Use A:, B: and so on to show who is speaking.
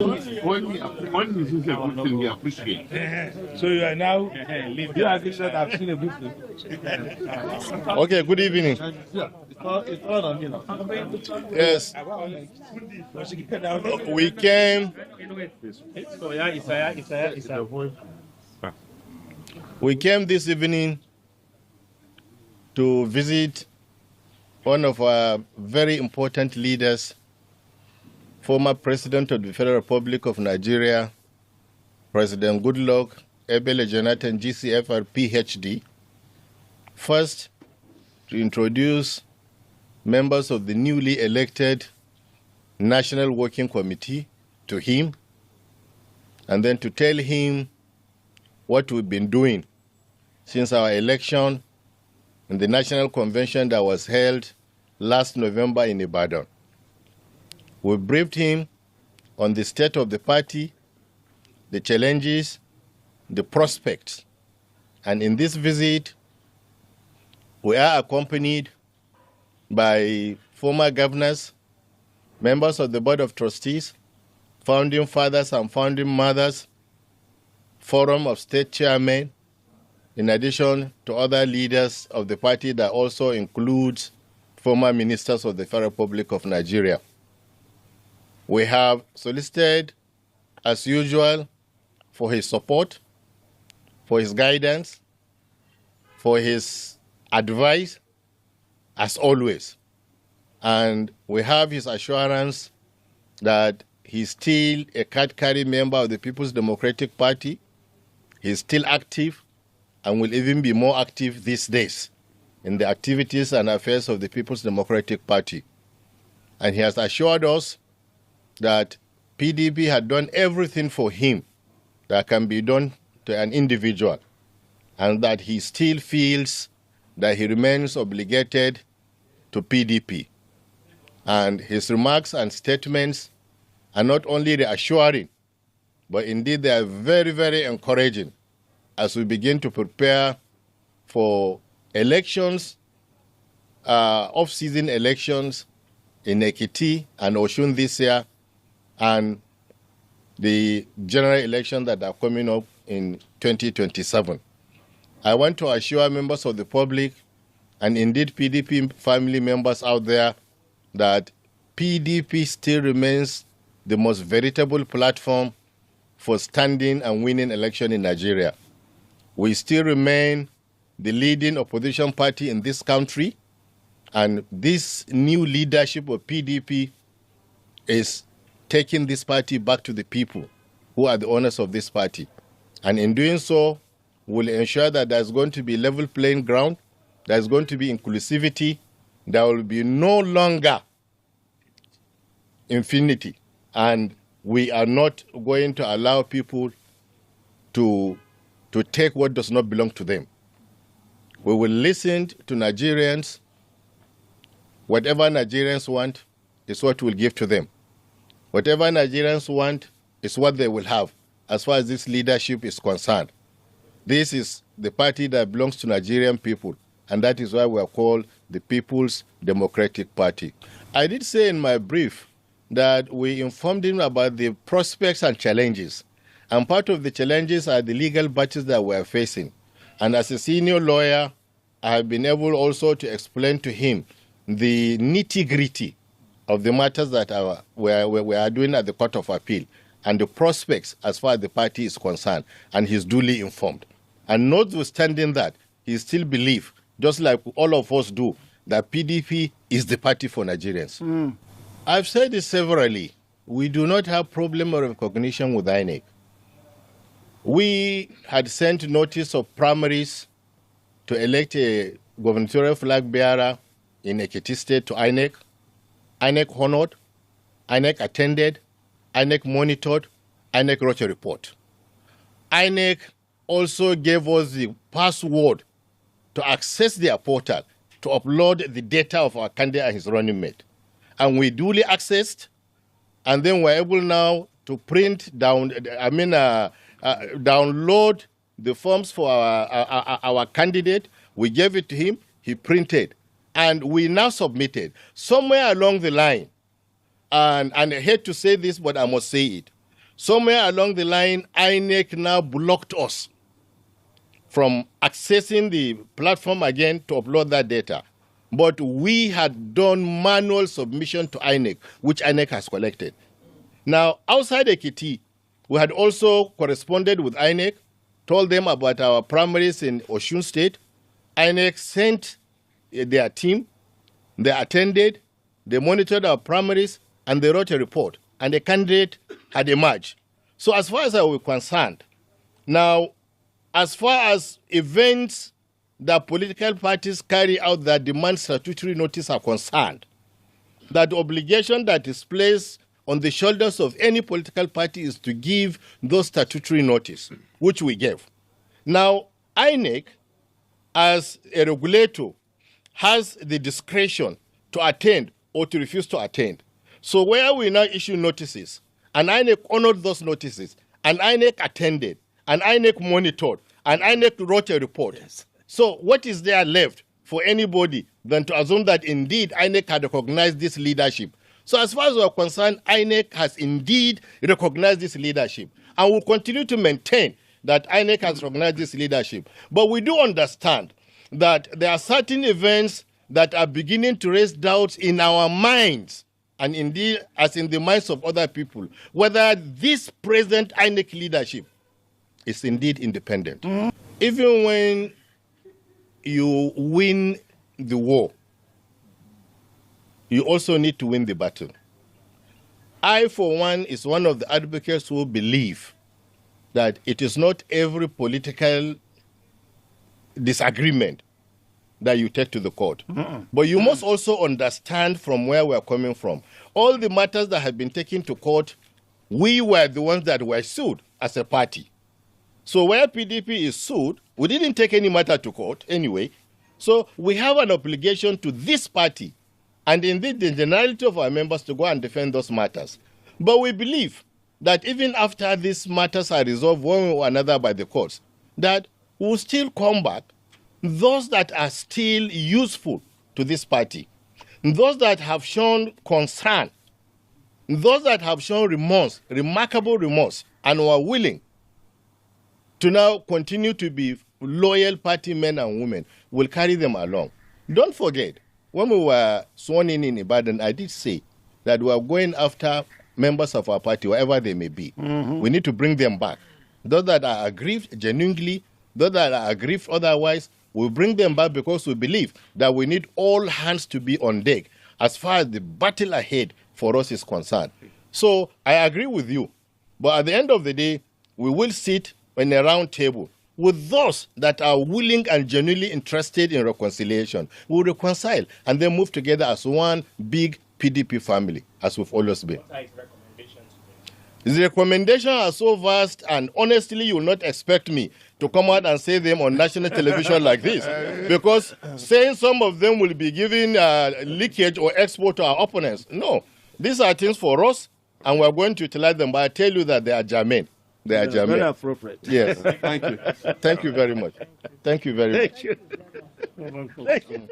A: When you see a good thing, we appreciate.
B: So you are now, you are saying that I've seen a good thing.
C: Okay, good evening.
B: It's all on me now.
C: Yes, we came. We came this evening to visit one of our very important leaders, former President of the Federal Republic of Nigeria, President Goodluck, Ebele Jonathan, GCFR, PhD. First, to introduce members of the newly elected National Working Committee to him, and then to tell him what we've been doing since our election in the National Convention that was held last November in Ibadan. We briefed him on the state of the party, the challenges, the prospects. And in this visit, we are accompanied by former governors, members of the Board of Trustees, founding fathers and founding mothers, Forum of State Chairmen, in addition to other leaders of the party that also includes former ministers of the Federal Republic of Nigeria. We have solicited, as usual, for his support, for his guidance, for his advice, as always. And we have his assurance that he's still a card-carrying member of the People's Democratic Party. He's still active and will even be more active these days in the activities and affairs of the People's Democratic Party. And he has assured us that PDP had done everything for him that can be done to an individual, and that he still feels that he remains obligated to PDP. And his remarks and statements are not only reassuring, but indeed they are very, very encouraging as we begin to prepare for elections, off-season elections in Ekiti and Oshun this year, and the general election that are coming up in 2027. I want to assure members of the public and indeed PDP family members out there that PDP still remains the most veritable platform for standing and winning election in Nigeria. We still remain the leading opposition party in this country, and this new leadership of PDP is taking this party back to the people who are the owners of this party. And in doing so, we'll ensure that there's going to be level playing ground, there's going to be inclusivity, there will be no longer infinity, and we are not going to allow people to take what does not belong to them. We will listen to Nigerians. Whatever Nigerians want is what we'll give to them. Whatever Nigerians want is what they will have as far as this leadership is concerned. This is the party that belongs to Nigerian people, and that is why we are called the People's Democratic Party. I did say in my brief that we informed him about the prospects and challenges. And part of the challenges are the legal battles that we are facing. And as a senior lawyer, I have been able also to explain to him the nitty-gritty of the matters that we are doing at the Court of Appeal and the prospects as far as the party is concerned. And he's duly informed. And notwithstanding that, he still believes, just like all of us do, that PDP is the party for Nigerians. I've said this severally. We do not have problem of recognition with INEC. We had sent notice of primaries to elect a gubernatorial flag bearer in Ekiti State to INEC. INEC honored, INEC attended, INEC monitored, INEC wrote a report. INEC also gave us the password to access their portal to upload the data of our candidate and his running mate. And we duly accessed, and then we're able now to download the forms for our candidate. We gave it to him, he printed, and we now submitted. Somewhere along the line, and I hate to say this, but I must say it, somewhere along the line, INEC now blocked us from accessing the platform again to upload that data. But we had done manual submission to INEC, which INEC has collected. Now, outside Ekiti, we had also corresponded with INEC, told them about our primaries in Osun State. INEC sent their team, they attended, they monitored our primaries, and they wrote a report, and a candidate had emerged. So as far as I was concerned, now, as far as events that political parties carry out that demand statutory notice are concerned, that obligation that is placed on the shoulders of any political party is to give those statutory notice, which we gave. Now, INEC, as a regulator, has the discretion to attend or to refuse to attend. So where we now issue notices, and INEC honored those notices, and INEC attended, and INEC monitored, and INEC wrote a report. Yes. So what is there left for anybody than to assume that indeed INEC had recognized this leadership? So as far as we're concerned, INEC has indeed recognized this leadership, and will continue to maintain that INEC has recognized this leadership. But we do understand that there are certain events that are beginning to raise doubts in our minds, and indeed as in the minds of other people, whether this present INEC leadership is indeed independent. Even when you win the war, you also need to win the battle. I, for one, is one of the advocates who believe that it is not every political disagreement that you take to the court. But you must also understand from where we're coming from. All the matters that have been taken to court, we were the ones that were sued as a party. So where PDP is sued, we didn't take any matter to court anyway. So we have an obligation to this party, and indeed the generality of our members, to go and defend those matters. But we believe that even after these matters are resolved one way or another by the courts, that we'll still come back those that are still useful to this party, those that have shown concern, those that have shown remorse, remarkable remorse, and were willing to now continue to be loyal party men and women, will carry them along. Don't forget, when we were sworn in Ibadan, I did say that we are going after members of our party, wherever they may be. We need to bring them back. Those that are aggrieved genuinely, those that are aggrieved otherwise, we bring them back because we believe that we need all hands to be on deck as far as the battle ahead for us is concerned. So I agree with you. But at the end of the day, we will sit in a round table with those that are willing and genuinely interested in reconciliation. We'll reconcile and then move together as one big PDP family, as we've always been. The recommendations are so vast, and honestly, you will not expect me to come out and say them on national television like this, because saying some of them will be giving leakage or export to our opponents. No, these are things for us, and we're going to utilize them, but I tell you that they are germane. They are germane.
B: Very appropriate.
C: Yes. Thank you. Thank you very much. Thank you very much.
B: Thank you.